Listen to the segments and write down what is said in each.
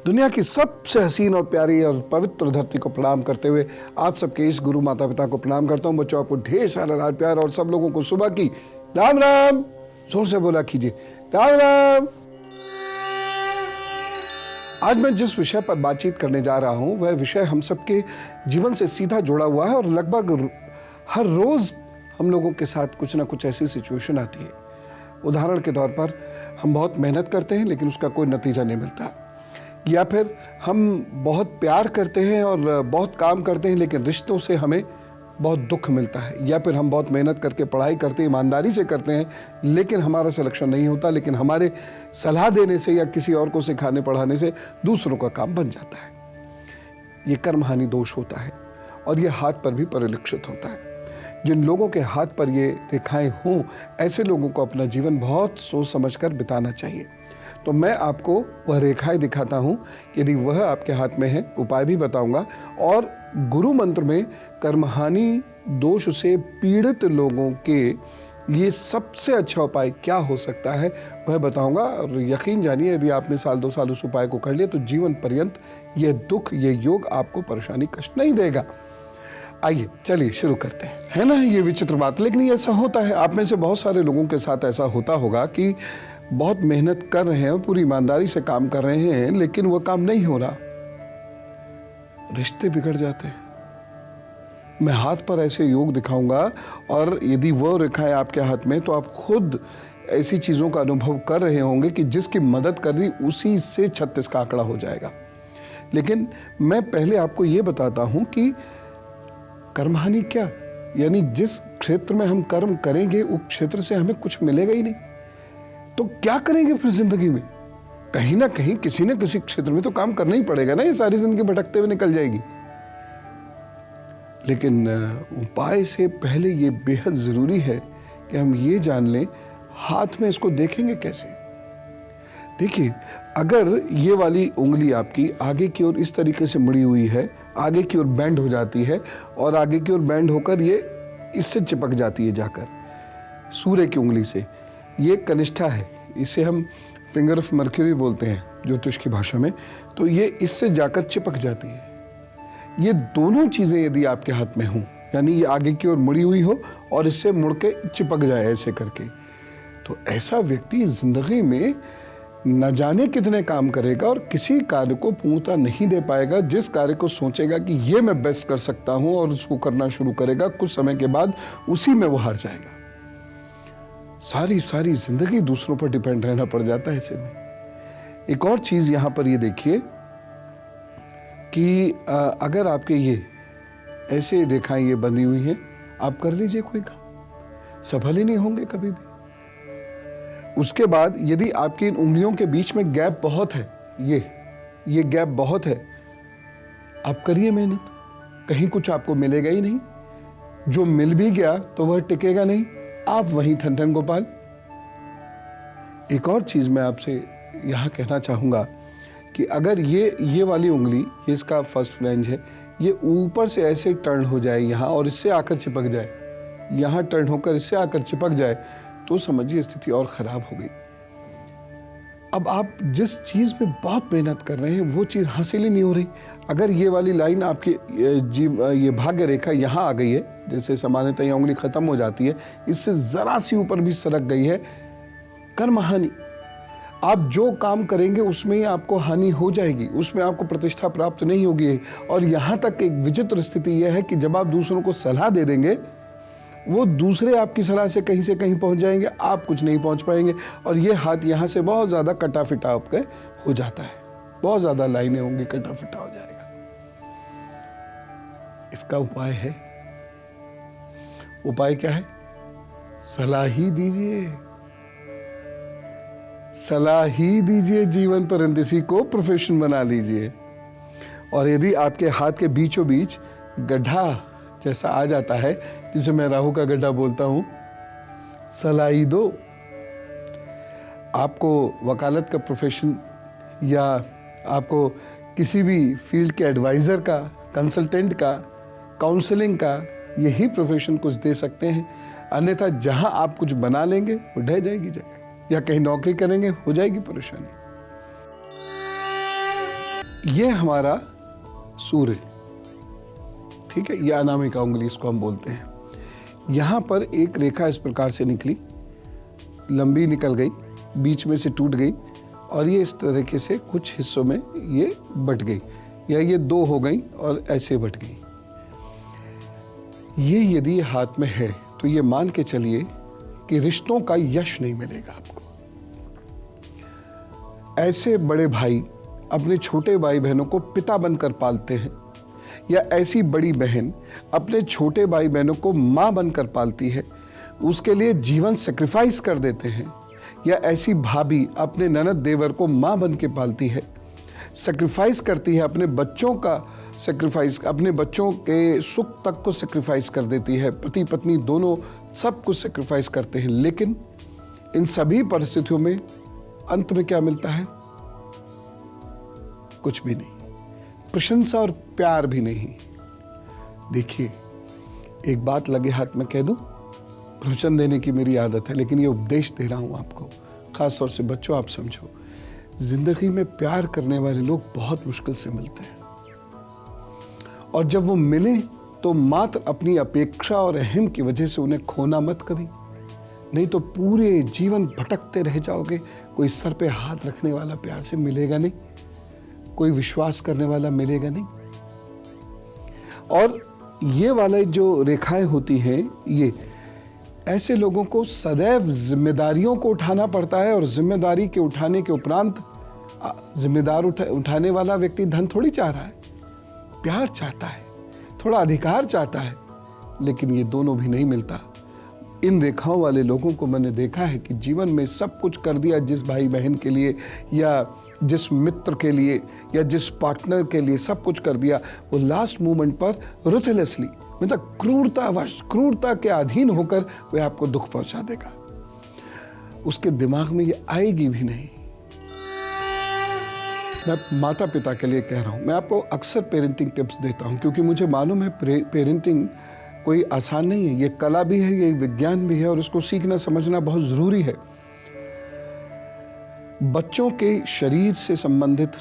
दुनिया की सबसे हसीन और प्यारी और पवित्र धरती को प्रणाम करते हुए आप सबके इस गुरु माता पिता को प्रणाम करता हूँ। बच्चों, आपको ढेर सारा लाड प्यार और सब लोगों को सुबह की राम राम जोर से बोला कीजिए, राम राम। आज मैं जिस विषय पर बातचीत करने जा रहा हूँ वह विषय हम सबके जीवन से सीधा जुड़ा हुआ है और लगभग हर रोज हम लोगों के साथ कुछ ना कुछ ऐसी सिचुएशन आती है। उदाहरण के तौर पर हम बहुत मेहनत करते हैं लेकिन उसका कोई नतीजा नहीं मिलता, या फिर हम बहुत प्यार करते हैं और बहुत काम करते हैं लेकिन रिश्तों से हमें बहुत दुख मिलता है, या फिर हम बहुत मेहनत करके पढ़ाई करते हैं, ईमानदारी से करते हैं लेकिन हमारा सिलेक्शन नहीं होता, लेकिन हमारे सलाह देने से या किसी और को सिखाने पढ़ाने से दूसरों का काम बन जाता है। ये कर्म हानि दोष होता है और ये हाथ पर भी परिलक्षित होता है। जिन लोगों के हाथ पर ये रेखाएं हों, ऐसे लोगों को अपना जीवन बहुत सोच समझकर बिताना चाहिए। तो मैं आपको वह रेखाएं दिखाता हूं, यदि वह आपके हाथ में है उपाय भी बताऊंगा, और गुरु मंत्र में कर्महानि दोष से पीड़ित लोगों के लिए सबसे अच्छा उपाय क्या हो सकता है वह बताऊंगा। और यकीन जानिए, यदि आपने साल 2 साल उस उपाय को कर लिया तो जीवन पर्यंत यह दुख, यह योग आपको परेशानी कष्ट नहीं देगा। आइए चलिए शुरू करते हैं। है ना ये विचित्र बात, लेकिन ये ऐसा होता है। आप में से बहुत सारे लोगों के साथ ऐसा होता होगा कि बहुत मेहनत कर रहे हैं और पूरी ईमानदारी से काम कर रहे हैं लेकिन वो काम नहीं हो रहा, रिश्ते बिगड़ जाते हैं। मैं हाथ पर ऐसे योग दिखाऊंगा और यदि वो रेखाएं आपके हाथ में, तो आप खुद ऐसी चीजों का अनुभव कर रहे होंगे कि जिसकी मदद कर रही उसी से 36 का आंकड़ा हो जाएगा। लेकिन मैं पहले आपको ये बताता हूं कि कर्महानि क्या, यानी जिस क्षेत्र में हम कर्म करेंगे उस क्षेत्र से हमें कुछ मिलेगा ही नहीं, तो क्या करेंगे फिर जिंदगी में? कहीं ना कहीं किसी न किसी क्षेत्र में तो काम करना ही पड़ेगा ना, ये सारी जिंदगी भटकते हुए निकल जाएगी। लेकिन उपाय से पहले ये बेहद जरूरी है कि हम ये जान लें हाथ में इसको देखेंगे कैसे। देखिए, अगर ये वाली उंगली आपकी आगे की ओर इस तरीके से मुड़ी हुई है, आगे की ओर बैंड हो जाती है और आगे की ओर बैंड होकर ये इससे चिपक जाती है जाकर सूर्य की उंगली से। ये कनिष्ठा है, इसे हम फिंगर ऑफ मर्क्यूरी बोलते हैं ज्योतिष की भाषा में। तो ये इससे जाकर चिपक जाती है। ये दोनों चीजें यदि आपके हाथ में हों, यानी ये आगे की ओर मुड़ी हुई हो और इससे मुड़ के चिपक जाए ऐसे करके, तो ऐसा व्यक्ति जिंदगी में न जाने कितने काम करेगा और किसी कार्य को पूर्णता नहीं दे पाएगा। जिस कार्य को सोचेगा कि ये मैं बेस्ट कर सकता हूं और उसको करना शुरू करेगा, कुछ समय के बाद उसी में वो हार जाएगा। सारी जिंदगी दूसरों पर डिपेंड रहना पड़ जाता है ऐसे में। एक और चीज यहां पर ये देखिए कि अगर आपके ये ऐसे रेखाएं ये बंधी हुई हैं, आप कर लीजिए कोई काम, सफल ही नहीं होंगे कभी भी। उसके बाद यदि आपकी इन उंगलियों के बीच में गैप बहुत है, ये गैप बहुत है, आप करिए मेहनत, कहीं कुछ आपको मिलेगा ही नहीं। जो मिल भी गया तो वह टिकेगा नहीं, आप वहीं ठन ठन गोपाल। एक और चीज मैं आपसे यहां कहना चाहूंगा कि अगर ये वाली उंगली, ये इसका फर्स्ट फ्लैंज है, ये ऊपर से ऐसे टर्न हो जाए यहां और इससे आकर चिपक जाए, यहां टर्न होकर इससे आकर चिपक जाए, तो समझिए स्थिति और खराब हो गई। अब आप जिस चीज में बहुत मेहनत कर रहे हैं वो चीज हासिल ही नहीं हो रही। अगर ये वाली लाइन आपकी ये भाग्य रेखा यहाँ आ गई है, जैसे सामान्यतः ये उंगली खत्म हो जाती है, इससे जरा सी ऊपर भी सरक गई है, कर्महानि। आप जो काम करेंगे उसमें ही आपको हानि हो जाएगी, उसमें आपको प्रतिष्ठा प्राप्त नहीं होगी। और यहाँ तक एक विचित्र स्थिति यह है कि जब आप दूसरों को सलाह दे देंगे, वो दूसरे आपकी सलाह से कहीं पहुंच जाएंगे, आप कुछ नहीं पहुंच पाएंगे और ये हाथ यहाँ से बहुत ज्यादा कटा फिटा आपके हो जाता है, बहुत ज्यादा लाइनें होंगी, कटा फिटा हो जाएगा। इसका उपाय है, उपाय क्या है? सलाह ही दीजिए, सलाह ही दीजिए, जीवन पर्यंत इसी को प्रोफेशन बना लीजिए। और यदि आपके हाथ के बीचों बीच गड्ढा जैसा आ जाता है, जिसे मैं राहु का गड्ढा बोलता हूं, सलाही दो। आपको वकालत का प्रोफेशन या आपको किसी भी फील्ड के एडवाइजर का, कंसल्टेंट का, काउंसलिंग का यही प्रोफेशन कुछ दे सकते हैं। अन्यथा जहां आप कुछ बना लेंगे वो ढह जाएगी जगह, या कहीं नौकरी करेंगे हो जाएगी परेशानी। ये हमारा सूर्य, ठीक है, ये अनामिका उंगली इसको हम बोलते हैं। यहाँ पर एक रेखा इस प्रकार से निकली, लंबी निकल गई, बीच में से टूट गई और ये इस तरीके से कुछ हिस्सों में ये बट गई, या ये दो हो गई और ऐसे बट गई। ये यदि हाथ में है तो ये मान के चलिए कि रिश्तों का यश नहीं मिलेगा आपको। ऐसे बड़े भाई अपने छोटे भाई बहनों को पिता बनकर पालते हैं, या ऐसी बड़ी बहन अपने छोटे भाई बहनों को माँ बनकर पालती है, उसके लिए जीवन सेक्रीफाइस कर देते हैं, या ऐसी भाभी अपने ननद देवर को माँ बन के पालती है, सेक्रीफाइस करती है, अपने बच्चों का सेक्रीफाइस, अपने बच्चों के सुख तक को सेक्रीफाइस कर देती है, पति पत्नी दोनों सब कुछ सेक्रीफाइस करते हैं। लेकिन इन सभी परिस्थितियों में अंत में क्या मिलता है? कुछ भी नहीं, प्रशंसा और प्यार भी नहीं। देखिए, एक बात लगे हाथ में कह दूं, प्रवचन देने की मेरी आदत है, लेकिन ये उपदेश दे रहा हूं आपको, खास तौर से बच्चों, आप समझो, जिंदगी में प्यार करने वाले लोग बहुत मुश्किल से मिलते हैं, और जब वो मिले तो मात्र अपनी अपेक्षा और अहम की वजह से उन्हें खोना मत कभी, नहीं तो पूरे जीवन भटकते रह जाओगे। कोई सर पे हाथ रखने वाला प्यार से मिलेगा नहीं, कोई विश्वास करने वाला मिलेगा नहीं। और ये वाले जो रेखाएं होती हैं, ये ऐसे लोगों को सदैव जिम्मेदारियों को उठाना पड़ता है, और जिम्मेदारी के उठाने के उपरांत जिम्मेदार उठाने वाला व्यक्ति धन थोड़ी चाह रहा है, प्यार चाहता है, थोड़ा अधिकार चाहता है, लेकिन ये दोनों भी नहीं मिलता। इन रेखाओं वाले लोगों को मैंने देखा है कि जीवन में सब कुछ कर दिया, जिस भाई बहन के लिए या जिस मित्र के लिए या जिस पार्टनर के लिए सब कुछ कर दिया, वो लास्ट मोमेंट पर रुथलेसली, मतलब क्रूरता के अधीन होकर वह आपको दुख पहुंचा देगा। उसके दिमाग में ये आएगी भी नहीं। मैं माता पिता के लिए कह रहा हूं, मैं आपको अक्सर पेरेंटिंग टिप्स देता हूं, क्योंकि मुझे मालूम है पेरेंटिंग कोई आसान नहीं है, ये कला भी है, ये विज्ञान भी है, और इसको सीखना समझना बहुत जरूरी है। बच्चों के शरीर से संबंधित,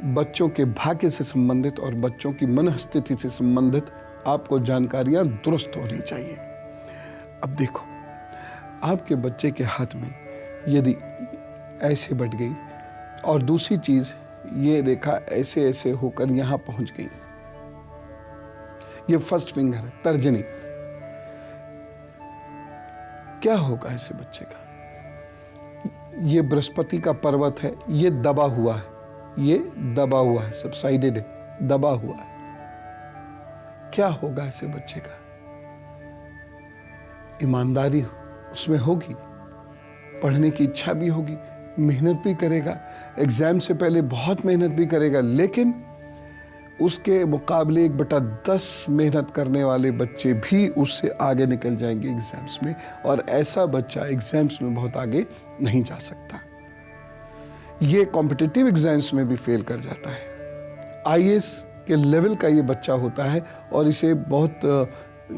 बच्चों के भाग्य से संबंधित और बच्चों की मनस्थिति से संबंधित आपको जानकारियां दुरुस्त होनी चाहिए। अब देखो, आपके बच्चे के हाथ में यदि ऐसे बट गई और दूसरी चीज ये रेखा ऐसे ऐसे होकर यहां पहुंच गई, ये फर्स्ट फिंगर है, तर्जनी, क्या होगा ऐसे बच्चे का? ये बृहस्पति का पर्वत है, ये दबा हुआ है, ये दबा हुआ है, सबसाइडेड है, दबा हुआ है। क्या होगा ऐसे बच्चे का? ईमानदारी उसमें होगी, पढ़ने की इच्छा भी होगी, मेहनत भी करेगा, एग्जाम से पहले बहुत मेहनत भी करेगा, लेकिन उसके मुकाबले 1/10 मेहनत करने वाले बच्चे भी उससे आगे निकल जाएंगे एग्जाम्स में, और ऐसा बच्चा एग्जाम्स में बहुत आगे नहीं जा सकता। ये कॉम्पिटिटिव एग्जाम्स में भी फेल कर जाता है। आईएएस के लेवल का ये बच्चा होता है, और इसे बहुत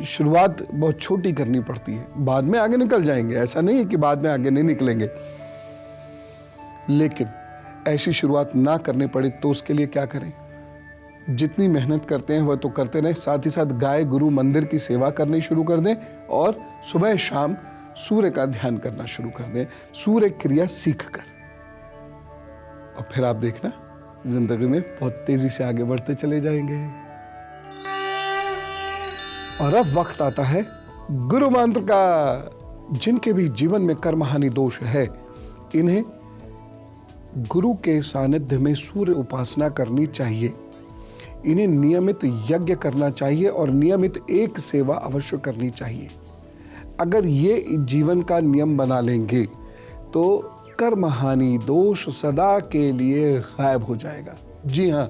शुरुआत बहुत छोटी करनी पड़ती है, बाद में आगे निकल जाएंगे, ऐसा नहीं है कि बाद में आगे नहीं निकलेंगे, लेकिन ऐसी शुरुआत ना करनी पड़े तो उसके लिए क्या करें? जितनी मेहनत करते हैं वह तो करते रहें, साथ ही साथ गाय गुरु मंदिर की सेवा करनी शुरू कर दें, और सुबह शाम सूर्य का ध्यान करना शुरू कर दें, सूर्य क्रिया सीख कर, और फिर आप देखना जिंदगी में बहुत तेजी से आगे बढ़ते चले जाएंगे। और अब वक्त आता है गुरु मंत्र का। जिनके भी जीवन में कर्म हानि दोष है, इन्हें गुरु के सानिध्य में सूर्य उपासना करनी चाहिए, इन्हें नियमित यज्ञ करना चाहिए और नियमित एक सेवा अवश्य करनी चाहिए। अगर ये जीवन का नियम बना लेंगे तो कर्म हानि दोष सदा के लिए गायब हो जाएगा। जी हाँ,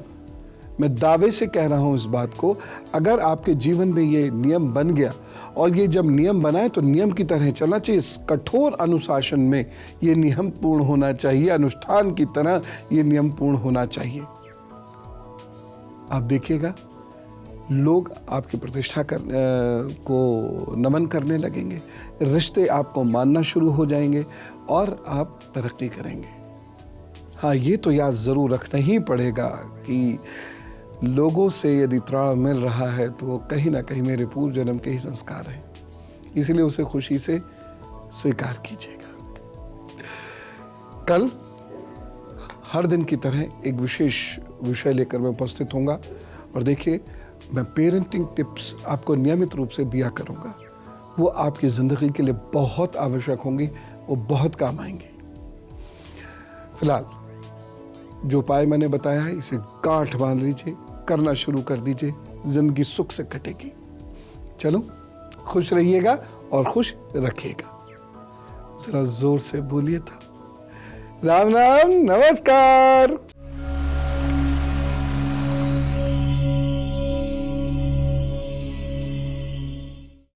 मैं दावे से कह रहा हूं इस बात को। अगर आपके जीवन में ये नियम बन गया, और ये जब नियम बनाए तो नियम की तरह चलना चाहिए, इस कठोर अनुशासन में ये नियम पूर्ण होना चाहिए, अनुष्ठान की तरह ये नियम पूर्ण होना चाहिए। आप देखिएगा, लोग आपकी प्रतिष्ठा को नमन करने लगेंगे, रिश्ते आपको मानना शुरू हो जाएंगे, और आप तरक्की करेंगे। हाँ, ये तो याद ज़रूर रखना ही पड़ेगा कि लोगों से यदि त्राण मिल रहा है तो वो कहीं ना कहीं मेरे पूर्व जन्म के ही संस्कार हैं, इसलिए उसे खुशी से स्वीकार कीजिएगा। कल हर दिन की तरह एक विशेष विषय लेकर मैं उपस्थित होऊंगा और देखिए, मैं पेरेंटिंग टिप्स आपको नियमित रूप से दिया करूंगा। वो आपकी ज़िंदगी के लिए बहुत आवश्यक होंगी, वो बहुत काम आएंगे। फिलहाल जो उपाय मैंने बताया है, इसे गांठ बांध लीजिए, करना शुरू कर दीजिए, ज़िंदगी सुख से कटेगी। चलो, खुश रहिएगा और खुश रखिएगा। ज़रा जोर से बोलिए था। राम राम, नमस्कार।